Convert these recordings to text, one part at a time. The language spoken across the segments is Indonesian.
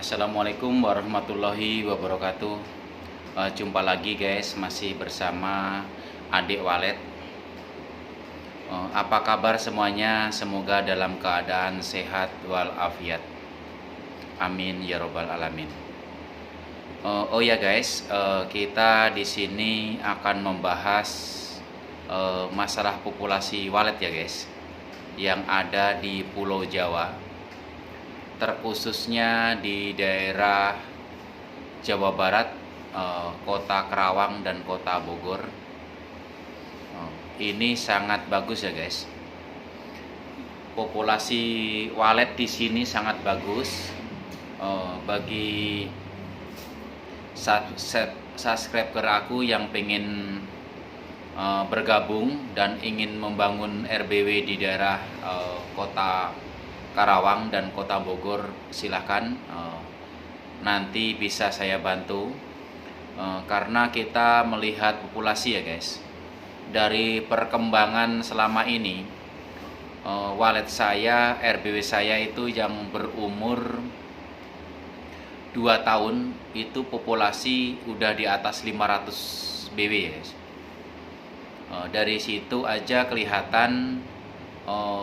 Assalamualaikum warahmatullahi wabarakatuh. Jumpa lagi guys, masih bersama adik Walet. Apa kabar semuanya? Semoga dalam keadaan sehat walafiat. Amin ya robbal alamin. Oh ya guys, kita di sini akan membahas masalah populasi walet ya guys, yang ada di Pulau Jawa, terkhususnya di daerah Jawa Barat, Kota Karawang dan Kota Bogor. Ini sangat bagus ya guys. Populasi walet di sini sangat bagus. Bagi subscriber aku yang pengen bergabung dan ingin membangun RBW di daerah Kota Karawang dan Kota Bogor, silahkan nanti bisa saya bantu. Karena kita melihat populasi ya guys, dari perkembangan selama ini, walet saya, RBW saya itu yang berumur 2 tahun itu populasi udah di atas 500 BW ya guys. Dari situ aja kelihatan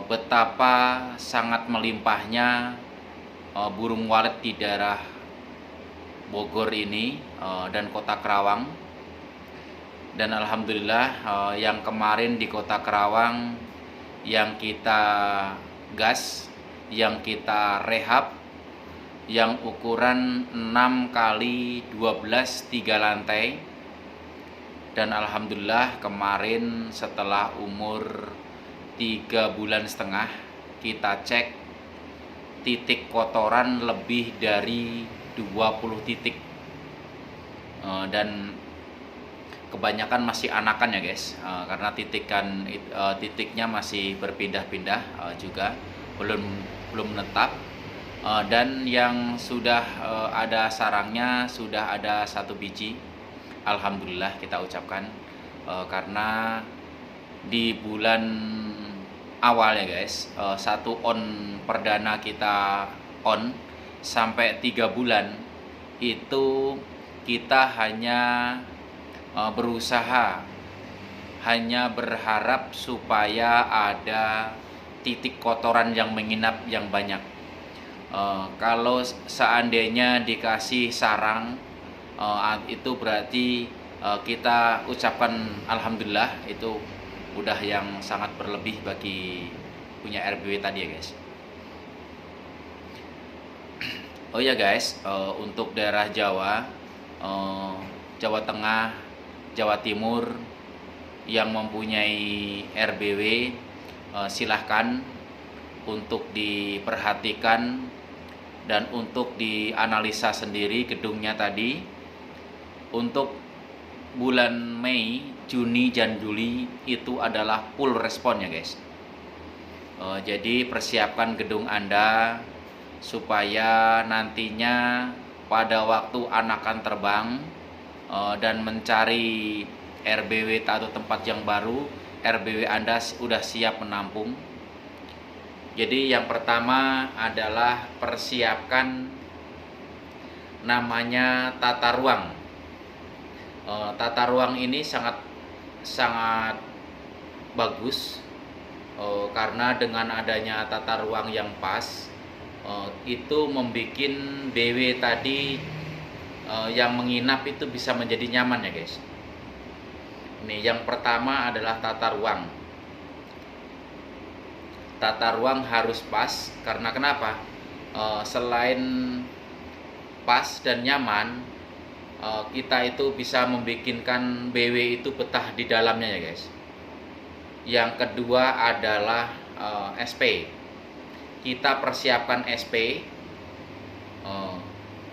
betapa sangat melimpahnya burung walet di daerah Bogor ini dan Kota Karawang. Dan alhamdulillah yang kemarin di Kota Karawang yang kita gas, yang kita rehab, yang ukuran 6 kali 12 3 lantai. Dan alhamdulillah kemarin setelah umur 3,5 bulan kita cek titik kotoran lebih dari 20 titik, dan kebanyakan masih anakan ya guys, karena titiknya masih berpindah-pindah, juga belum menetap, dan yang sudah ada sarangnya sudah ada 1 biji. Alhamdulillah kita ucapkan, karena di bulan awal ya guys, 1 on perdana kita on sampai 3 bulan itu kita hanya berusaha, hanya berharap supaya ada titik kotoran yang menginap yang banyak. Kalau seandainya dikasih sarang, itu berarti kita ucapkan alhamdulillah, itu udah yang sangat berlebih bagi punya RBW tadi ya guys. Oh ya guys, untuk daerah Jawa, Jawa Tengah, Jawa Timur yang mempunyai RBW, silahkan untuk diperhatikan dan untuk dianalisa sendiri gedungnya tadi. Untuk bulan Mei, Juni, dan Juli itu adalah full respon ya guys. Jadi persiapkan gedung Anda supaya nantinya pada waktu anakan terbang dan mencari RBW atau tempat yang baru, RBW Anda sudah siap menampung. Jadi yang pertama adalah persiapkan namanya tata ruang. Tata ruang ini sangat bagus, karena dengan adanya tata ruang yang pas, itu membuat BW tadi yang menginap itu bisa menjadi nyaman ya guys. Ini yang pertama adalah tata ruang. Tata ruang harus pas, karena kenapa? Selain pas dan nyaman, kita itu bisa membikinkan BW itu betah di dalamnya ya guys. Yang kedua adalah SP. Kita persiapkan SP.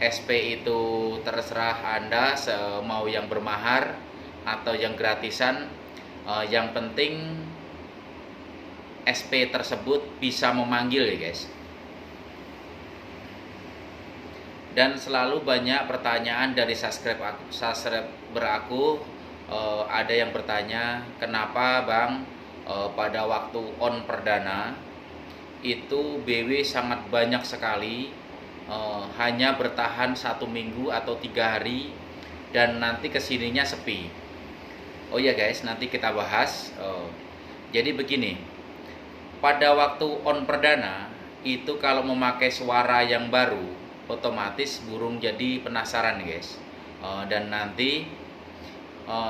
SP itu terserah Anda, mau yang bermahar atau yang gratisan. Yang penting SP tersebut bisa memanggil ya guys. Dan selalu banyak pertanyaan dari subscriber aku, ada yang bertanya, kenapa bang pada waktu on perdana itu BW sangat banyak sekali, hanya bertahan 1 minggu atau 3 hari dan nanti kesininya sepi. Oh ya guys, nanti kita bahas. Jadi begini, pada waktu on perdana itu kalau memakai suara yang baru, otomatis burung jadi penasaran guys. Dan nanti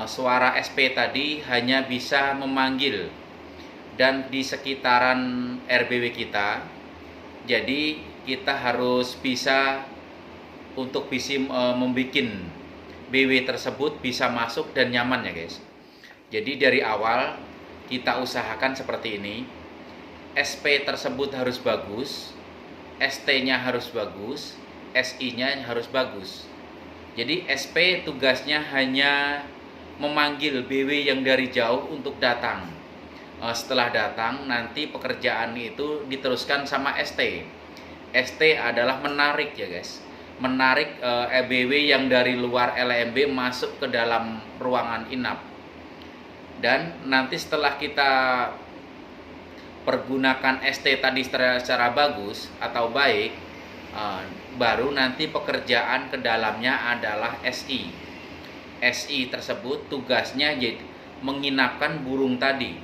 suara SP tadi hanya bisa memanggil dan di sekitaran RBW kita. Jadi kita harus bisa untuk bisa membuat BW tersebut bisa masuk dan nyaman ya guys. Jadi dari awal kita usahakan seperti ini. SP tersebut harus bagus, ST-nya harus bagus, SI-nya harus bagus. Jadi SP tugasnya hanya memanggil BW yang dari jauh untuk datang. Setelah datang nanti pekerjaan itu diteruskan sama ST. ST adalah menarik ya guys, menarik BW yang dari luar LMB masuk ke dalam ruangan inap. Dan nanti setelah kita pergunakan ST tadi secara bagus atau baik, baru nanti pekerjaan ke dalamnya adalah SI. SI tersebut tugasnya menginapkan burung tadi,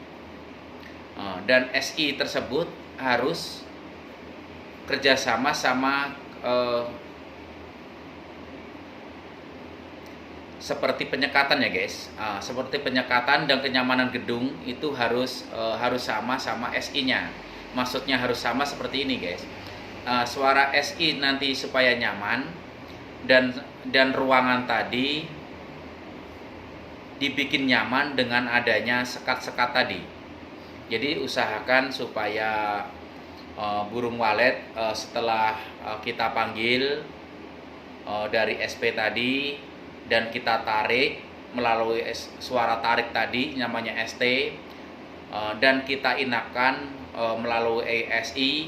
dan SI tersebut harus kerjasama sama seperti penyekatan ya guys, seperti penyekatan dan kenyamanan gedung itu harus sama SI-nya. Maksudnya harus sama seperti ini guys. Suara SI nanti supaya nyaman dan ruangan tadi dibikin nyaman dengan adanya sekat-sekat tadi. Jadi usahakan supaya burung walet setelah kita panggil dari SP tadi dan kita tarik melalui suara tarik tadi namanya ST, dan kita inapkan melalui SI,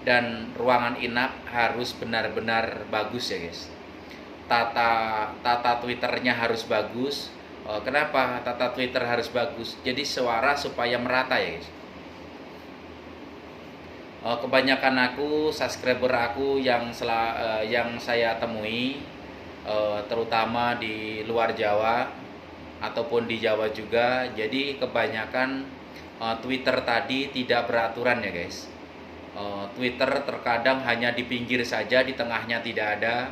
dan ruangan inap harus benar-benar bagus ya guys. Tata Twitternya harus bagus. Kenapa tata Twitter harus bagus? Jadi suara supaya merata ya guys. Kebanyakan subscriber aku yang saya temui, terutama di luar Jawa ataupun di Jawa juga, jadi kebanyakan Twitter tadi tidak beraturan ya guys. Twitter terkadang hanya di pinggir saja, di tengahnya tidak ada.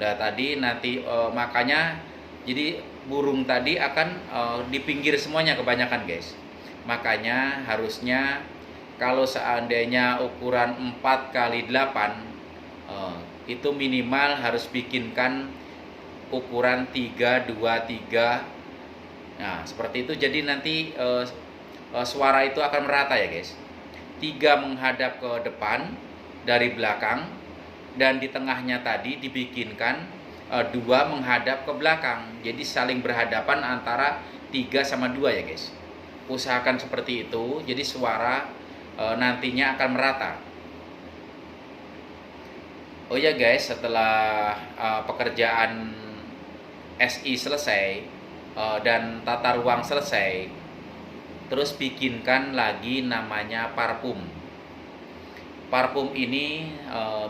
Nah tadi nanti makanya jadi burung tadi akan di pinggir semuanya kebanyakan guys. Makanya harusnya kalau seandainya ukuran 4x8, itu minimal harus bikinkan ukuran 3-2-3. Nah seperti itu, jadi nanti suara itu akan merata ya guys. 3 menghadap ke depan dari belakang, dan di tengahnya tadi dibikinkan 2 menghadap ke belakang. Jadi saling berhadapan antara 3 sama 2 ya guys. Usahakan seperti itu, jadi suara nantinya akan merata. Oh ya guys, setelah pekerjaan SI selesai dan tata ruang selesai, terus bikinkan lagi namanya parfum. Parfum ini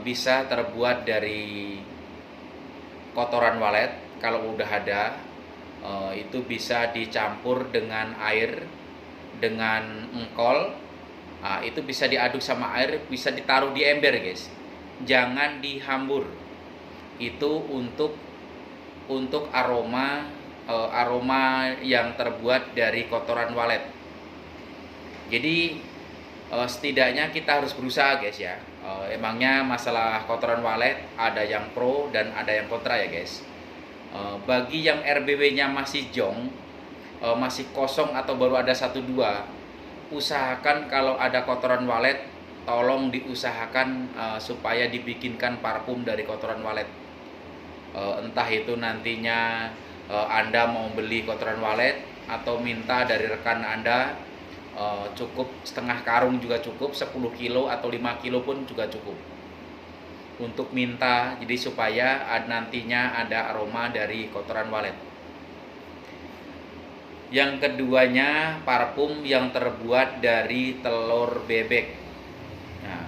bisa terbuat dari kotoran walet. Kalau udah ada, itu bisa dicampur dengan air, dengan engkol. Itu bisa diaduk sama air, bisa ditaruh di ember guys. Jangan dihambur. Itu untuk aroma yang terbuat dari kotoran walet. Jadi setidaknya kita harus berusaha guys ya. Emangnya masalah kotoran walet ada yang pro dan ada yang kontra ya guys. Bagi yang RBW-nya masih jong, masih kosong atau baru ada 1-2, usahakan kalau ada kotoran walet, tolong diusahakan supaya dibikinkan parfum dari kotoran walet. Entah itu nantinya Anda mau beli kotoran walet atau minta dari rekan Anda, cukup setengah karung juga cukup, 10 kilo atau 5 kilo pun juga cukup untuk minta, jadi supaya nantinya ada aroma dari kotoran walet. Yang keduanya parfum yang terbuat dari telur bebek. Nah,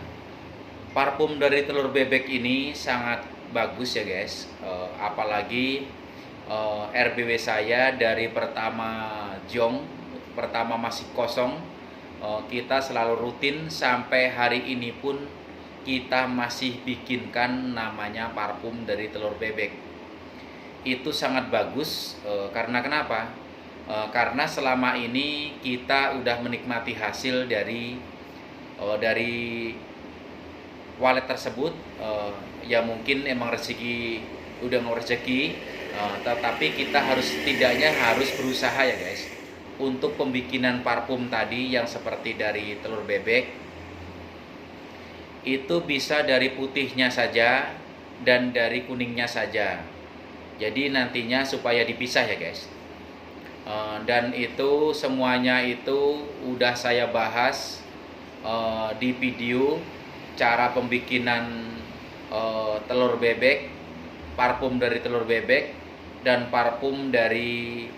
Parfum dari telur bebek ini sangat bagus ya guys. Apalagi RBW saya dari pertama jong, pertama masih kosong, kita selalu rutin sampai hari ini pun kita masih bikinkan namanya parfum dari telur bebek. Itu sangat bagus karena kenapa? Karena selama ini kita udah menikmati hasil dari walet tersebut, ya mungkin emang rezeki udah mau rezeki, tetapi kita setidaknya harus berusaha ya guys untuk pembikinan parfum tadi yang seperti dari telur bebek. Itu bisa dari putihnya saja dan dari kuningnya saja, jadi nantinya supaya dipisah ya guys. Dan itu semuanya itu udah saya bahas di video cara pembikinan telur bebek, parfum dari telur bebek, dan parfum dari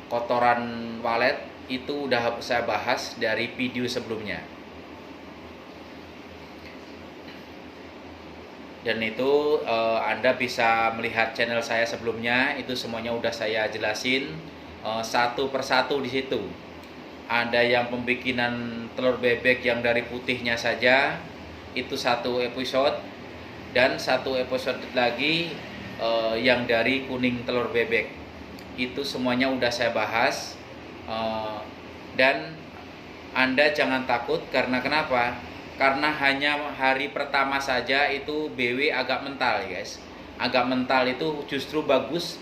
kotoran walet. Itu udah saya bahas dari video sebelumnya. Dan itu Anda bisa melihat channel saya sebelumnya, itu semuanya udah saya jelasin satu persatu di situ. Ada yang pembikinan telur bebek yang dari putihnya saja, itu satu episode, dan satu episode lagi yang dari kuning telur bebek. Itu semuanya udah saya bahas. Dan Anda jangan takut, karena kenapa? Karena hanya hari pertama saja itu BW agak mental guys. Agak mental itu justru bagus,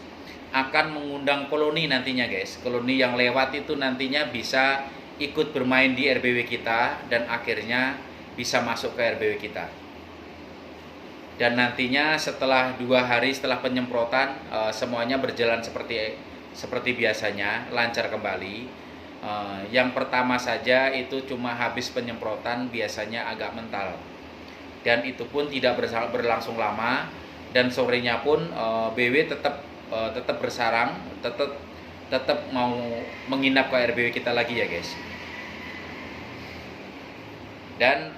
akan mengundang koloni nantinya guys. Koloni yang lewat itu nantinya bisa ikut bermain di RBW kita dan akhirnya bisa masuk ke RBW kita. Dan nantinya setelah 2 hari setelah penyemprotan, semuanya berjalan seperti biasanya, lancar kembali. Yang pertama saja itu cuma habis penyemprotan biasanya agak mental, dan itu pun tidak berlangsung lama, dan sorenya pun BW tetap bersarang, tetap mau menginap ke RBW kita lagi ya guys. Dan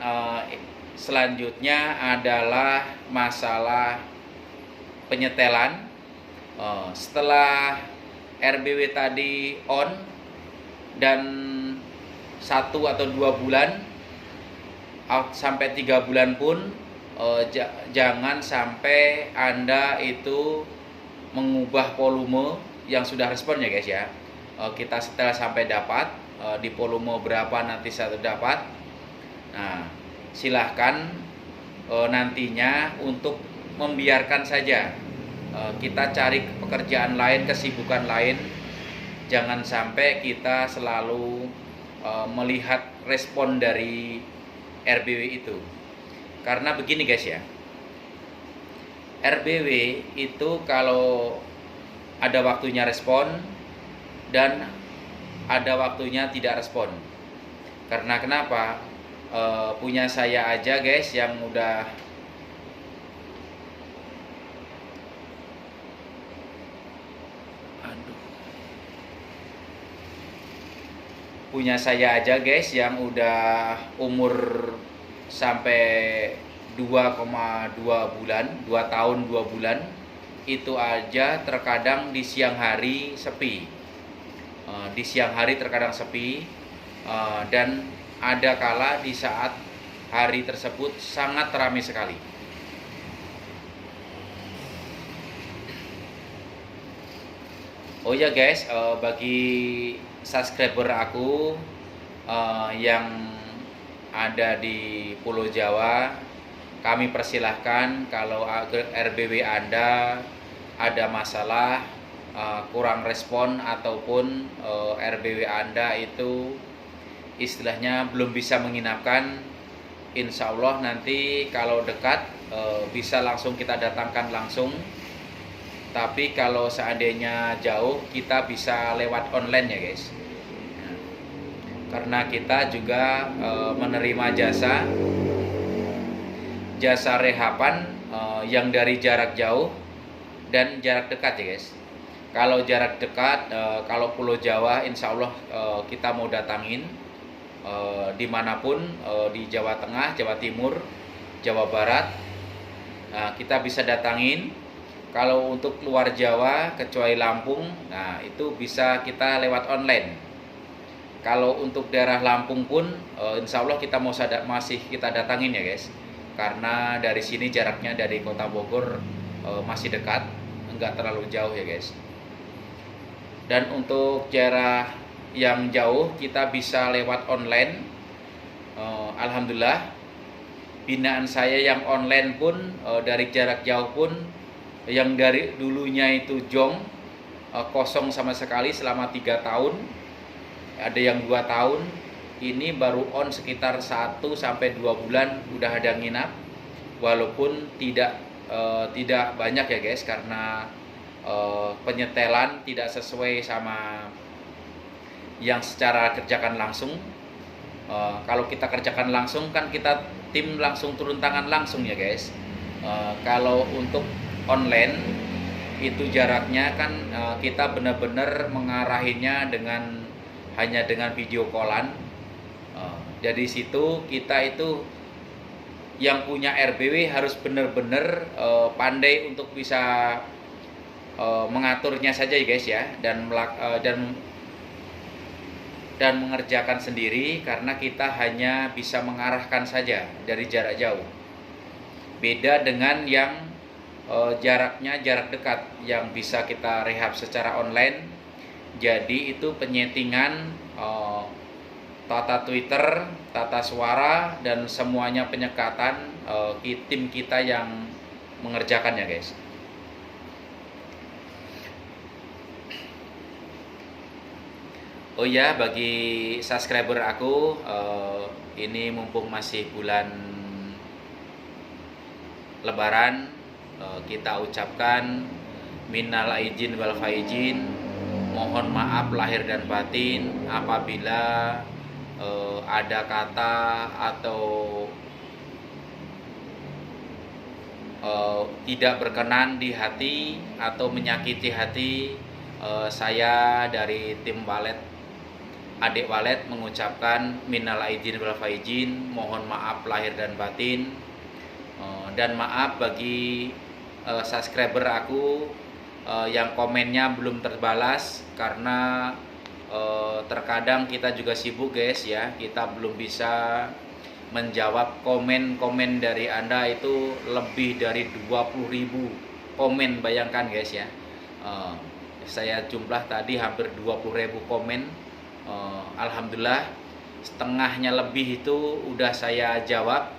selanjutnya adalah masalah penyetelan. Setelah RBW tadi on dan 1 atau 2 bulan sampai 3 bulan pun jangan sampai Anda itu mengubah volume yang sudah respon ya guys ya. Kita setel sampai dapat di volume berapa nanti satu dapat. Nah, silahkan nantinya untuk membiarkan saja, kita cari pekerjaan lain, kesibukan lain. Jangan sampai kita selalu melihat respon dari RBW itu. Karena begini guys ya, RBW itu kalau ada waktunya respon dan ada waktunya tidak respon. Karena kenapa? Punya saya aja guys yang udah punya saya aja guys yang udah umur sampai 2,2 bulan, 2 tahun 2 bulan, itu aja terkadang di siang hari sepi. Di siang hari terkadang sepi, dan ada kala di saat hari tersebut sangat ramai sekali. Oh ya guys, bagi subscriber aku yang ada di Pulau Jawa, kami persilahkan kalau RBW Anda ada masalah, kurang respon, ataupun RBW Anda itu istilahnya belum bisa menginapkan, insya Allah nanti kalau dekat bisa langsung kita datangkan langsung. Tapi kalau seandainya jauh, kita bisa lewat online ya guys. Karena kita juga menerima jasa rehapan yang dari jarak jauh dan jarak dekat ya guys. Kalau jarak dekat, kalau Pulau Jawa, insya Allah kita mau datangin dimanapun, di Jawa Tengah, Jawa Timur, Jawa Barat, kita bisa datangin. Kalau untuk luar Jawa kecuali Lampung, nah itu bisa kita lewat online. Kalau untuk daerah Lampung pun insya Allah kita masih kita datangin ya guys, karena dari sini jaraknya dari kota Bogor masih dekat, enggak terlalu jauh ya guys. Dan untuk daerah yang jauh kita bisa lewat online. Alhamdulillah binaan saya yang online pun dari jarak jauh pun, yang dari dulunya itu jong kosong sama sekali selama 3 tahun, ada yang 2 tahun, ini baru on sekitar 1-2 bulan udah ada nginap, walaupun tidak banyak ya guys, karena penyetelan tidak sesuai sama yang secara kerjakan langsung. Kalau kita kerjakan langsung kan kita tim langsung turun tangan langsung ya guys. Kalau untuk online itu jaraknya kan kita benar-benar mengarahinya hanya dengan video callan. Dari situ kita itu yang punya RBW harus benar-benar pandai untuk bisa mengaturnya saja ya guys ya, dan mengerjakan sendiri, karena kita hanya bisa mengarahkan saja dari jarak jauh. Beda dengan yang jaraknya jarak dekat yang bisa kita rehab secara online. Jadi itu penyetingan tata Twitter, tata suara, dan semuanya penyekatan tim kita yang mengerjakannya guys. Oh ya, bagi subscriber aku, ini mumpung masih bulan Lebaran, kita ucapkan minal aidin wal faizin, mohon maaf lahir dan batin apabila ada kata atau tidak berkenan di hati atau menyakiti hati. Saya dari tim walet, adik walet, mengucapkan minal aidin wal faizin, mohon maaf lahir dan batin. Dan maaf bagi subscriber aku yang komennya belum terbalas, karena terkadang kita juga sibuk guys ya, kita belum bisa menjawab komen-komen dari Anda. Itu lebih dari 20.000 komen, bayangkan guys ya. Saya jumlah tadi hampir 20.000 komen. Alhamdulillah setengahnya lebih itu udah saya jawab,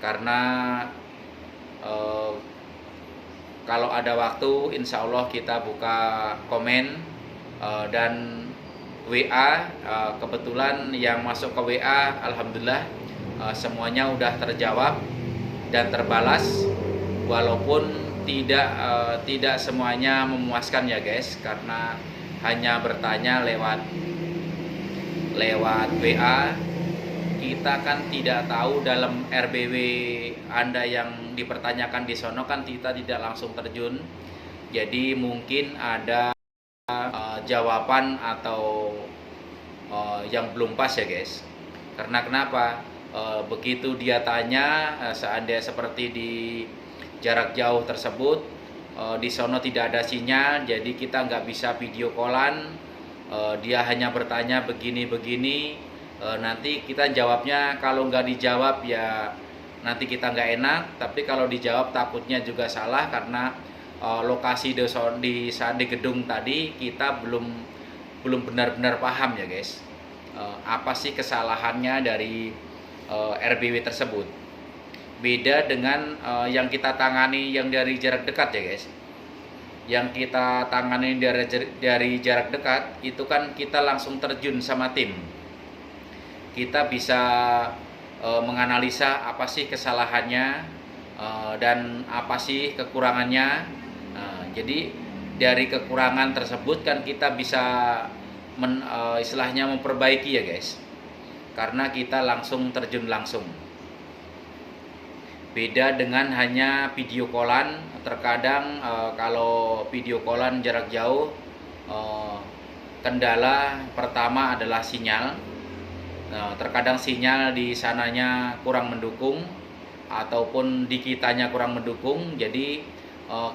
karena kalau ada waktu insya Allah kita buka komen dan WA. Kebetulan yang masuk ke WA alhamdulillah semuanya udah terjawab dan terbalas, walaupun tidak semuanya memuaskan ya guys, karena hanya bertanya lewat WA. Kita kan tidak tahu dalam RBW Anda yang dipertanyakan di sono, kan kita tidak langsung terjun. Jadi mungkin ada jawaban atau yang belum pas ya guys. Karena kenapa? Begitu dia tanya, seandainya seperti di jarak jauh tersebut, di sono tidak ada sinyal, jadi kita nggak bisa video callan. Dia hanya bertanya begini-begini. Nanti kita jawabnya, kalau nggak dijawab ya nanti kita nggak enak, tapi kalau dijawab takutnya juga salah, karena lokasi di gedung tadi kita belum benar-benar paham ya guys, apa sih kesalahannya dari RBW tersebut. Beda dengan yang kita tangani yang dari jarak dekat ya guys. Yang kita tangani dari jarak dekat itu kan kita langsung terjun sama tim. Kita bisa menganalisa apa sih kesalahannya dan apa sih kekurangannya. Jadi dari kekurangan tersebut kan kita bisa istilahnya memperbaiki ya guys, karena kita langsung terjun langsung. Beda dengan hanya video callan. Terkadang kalau video callan jarak jauh, kendala pertama adalah sinyal. Terkadang sinyal di sananya kurang mendukung ataupun di kitanya kurang mendukung, jadi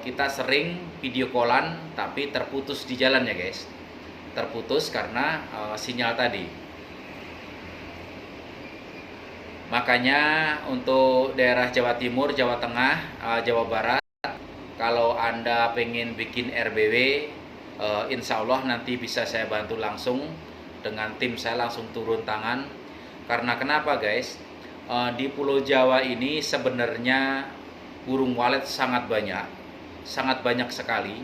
kita sering video callan tapi terputus di jalan ya guys. Terputus karena sinyal tadi. Makanya untuk daerah Jawa Timur, Jawa Tengah, Jawa Barat, kalau Anda pengen bikin RBW, insya Allah nanti bisa saya bantu langsung dengan tim saya, langsung turun tangan. Karena kenapa guys? Di Pulau Jawa ini sebenarnya burung walet sangat banyak sekali.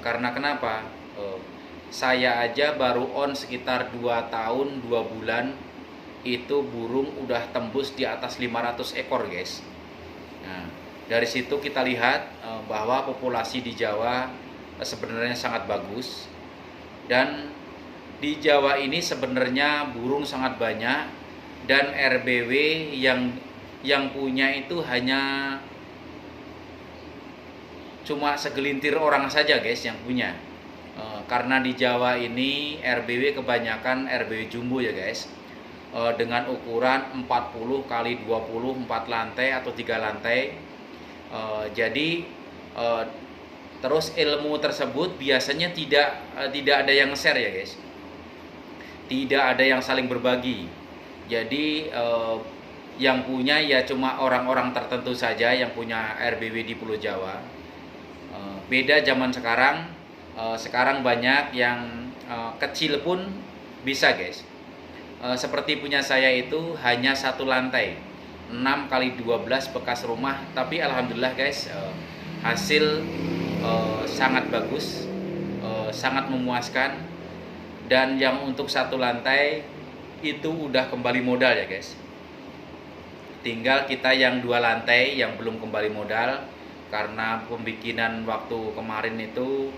Karena kenapa? Saya aja baru on sekitar 2 tahun 2 bulan itu burung udah tembus di atas 500 ekor guys. Nah, dari situ kita lihat bahwa populasi di Jawa sebenarnya sangat bagus, dan di Jawa ini sebenarnya burung sangat banyak, dan RBW yang punya itu hanya cuma segelintir orang saja guys yang punya. Karena di Jawa ini RBW kebanyakan RBW jumbo ya guys, dengan ukuran 40 kali 20 4 lantai atau 3 lantai. Jadi terus ilmu tersebut biasanya tidak ada yang share ya guys, tidak ada yang saling berbagi. Jadi yang punya ya cuma orang-orang tertentu saja yang punya RBW di Pulau Jawa. Beda zaman sekarang, sekarang banyak yang kecil pun bisa guys. Seperti punya saya itu hanya 1 lantai 6 kali 12 bekas rumah, tapi alhamdulillah guys, hasil sangat bagus, sangat memuaskan. Dan yang untuk 1 lantai itu udah kembali modal ya guys. Tinggal kita yang 2 lantai yang belum kembali modal, karena pembikinan waktu kemarin itu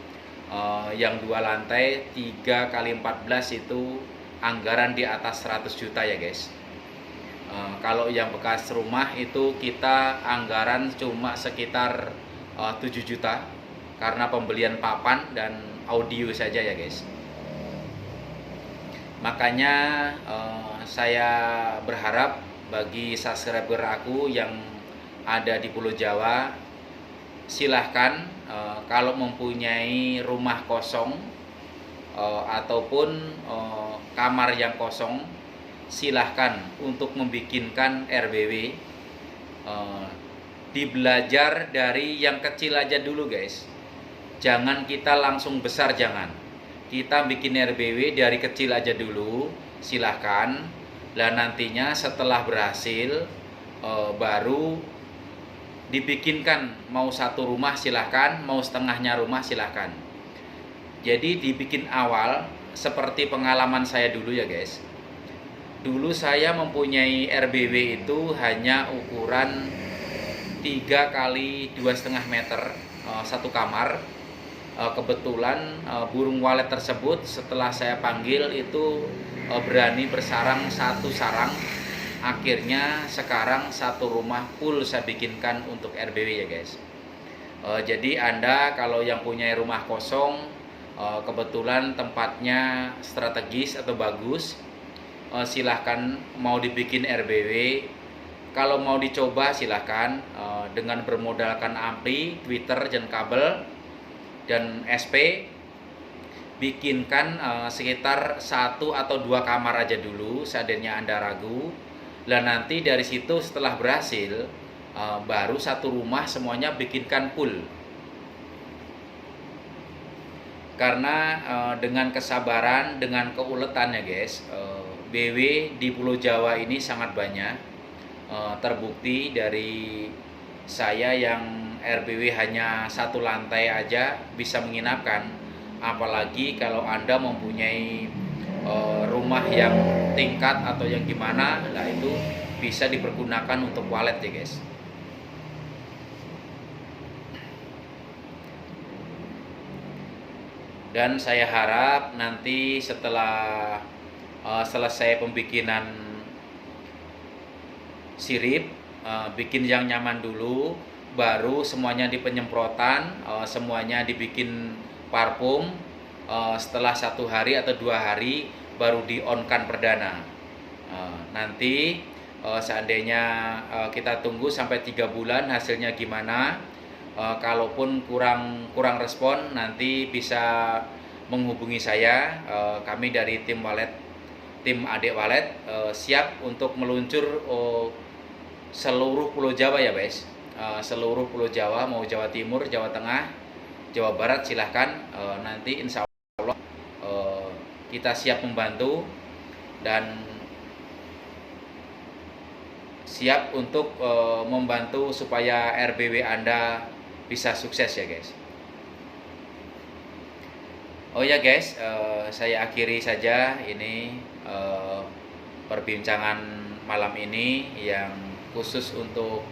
yang 2 lantai 3 kali 14 itu anggaran di atas 100 juta ya guys. Kalau yang bekas rumah itu kita anggaran cuma sekitar 7 juta karena pembelian papan dan audio saja ya guys. Makanya saya berharap bagi subscriber aku yang ada di Pulau Jawa, silahkan kalau mempunyai rumah kosong ataupun kamar yang kosong, silahkan untuk membikinkan RBW. Dibelajar dari yang kecil aja dulu guys, jangan kita langsung besar, jangan. Kita bikin RBW dari kecil aja dulu, silahkan. Lah nantinya setelah berhasil baru dibikinkan, mau 1 rumah silahkan, mau setengahnya rumah silahkan. Jadi dibikin awal seperti pengalaman saya dulu ya guys. Dulu saya mempunyai RBW itu hanya ukuran 3 kali 2,5 meter, 1 kamar. Kebetulan burung walet tersebut setelah saya panggil itu berani bersarang 1 sarang. Akhirnya sekarang 1 rumah full saya bikinkan untuk RBW ya guys. Jadi Anda kalau yang punya rumah kosong, kebetulan tempatnya strategis atau bagus, silahkan mau dibikin RBW. Kalau mau dicoba silahkan dengan bermodalkan ampli, tweeter, dan kabel dan SP, bikinkan sekitar 1 atau 2 kamar aja dulu seandainya Anda ragu. Lah nanti dari situ setelah berhasil baru 1 rumah semuanya bikinkan full. Karena dengan kesabaran, dengan keuletan ya guys, BW di Pulau Jawa ini sangat banyak. Terbukti dari saya yang RBW hanya 1 lantai aja bisa menginapkan, apalagi kalau Anda mempunyai rumah yang tingkat atau yang gimana, lah itu bisa dipergunakan untuk walet ya guys. Dan saya harap nanti setelah selesai pembikinan sirip, bikin yang nyaman dulu, baru semuanya di penyemprotan, semuanya dibikin parfum. Setelah 1 hari atau 2 hari baru di on kan perdana. nanti seandainya kita tunggu sampai 3 bulan hasilnya gimana. Kalaupun kurang respon, nanti bisa menghubungi saya. Kami dari tim Adik Walet siap untuk meluncur seluruh Pulau Jawa ya guys. Seluruh Pulau Jawa, mau Jawa Timur, Jawa Tengah, Jawa Barat, silahkan. Nanti insya Allah kita siap membantu dan siap untuk membantu supaya RBW Anda bisa sukses ya guys. Oh ya guys, saya akhiri saja ini perbincangan malam ini yang khusus untuk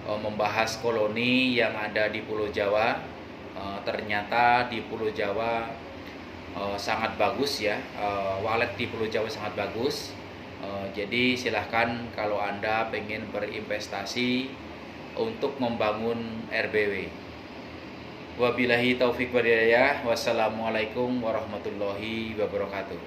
membahas koloni yang ada di Pulau Jawa. Ternyata di Pulau Jawa sangat bagus ya, walet di Pulau Jawa sangat bagus. Jadi silahkan kalau Anda pengen berinvestasi untuk membangun RBW. Wabillahi taufik wal hidayah. Wassalamualaikum warahmatullahi wabarakatuh.